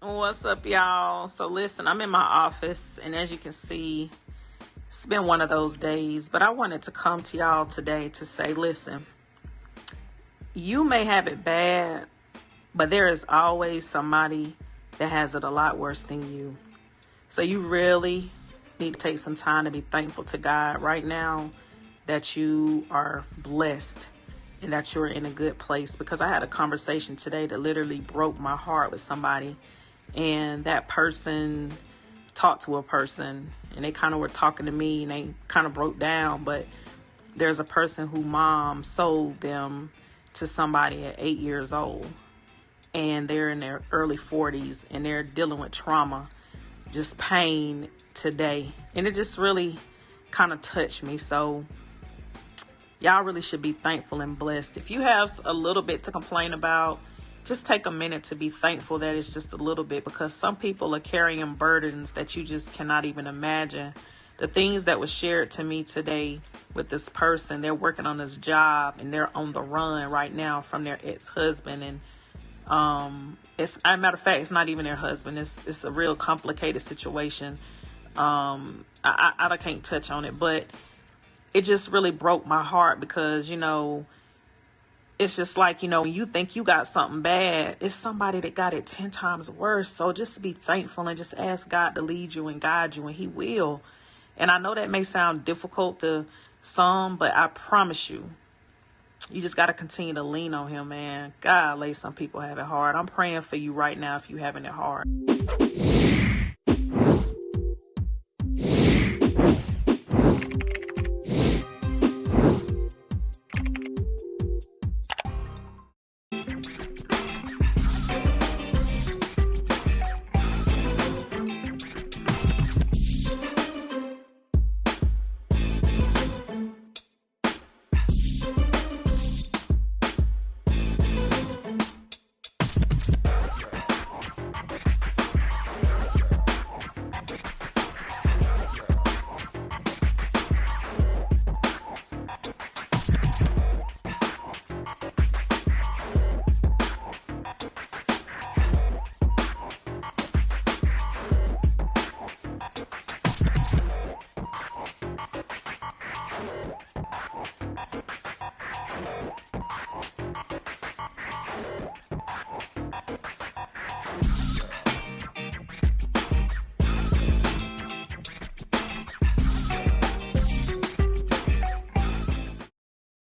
What's up, y'all? So listen, I'm in my office, and as you can see, it's been one of those days, but I wanted to come to y'all today to say, listen, you may have it bad, but there is always somebody that has it a lot worse than you. So you really need to take some time to be thankful to God right now that you are blessed and that you're in a good place, because I had a conversation today that literally broke my heart with somebody. And that person talked to a person, and they kind of were talking to me, and they kind of broke down. But there's a person who mom sold them to somebody at 8 years old, and they're in their early 40s, and they're dealing with trauma, just pain today. And it just really kind of touched me. So y'all really should be thankful and blessed. If you have a little bit to complain about, just take a minute to be thankful that it's just a little bit, because some people are carrying burdens that you just cannot even imagine. The things that was shared to me today with this person, they're working on this job and they're on the run right now from their ex-husband. And it's, as a matter of fact, it's not even their husband. It's a real complicated situation. I can't touch on it, but it just really broke my heart, because, you know, it's just like, you know, when you think you got something bad, it's somebody that got it 10 times worse. So just be thankful and just ask God to lead you and guide you, and he will. And I know that may sound difficult to some, but I promise you, you just got to continue to lean on him, man. Golly, some people have it hard. I'm praying for you right now if you're having it hard.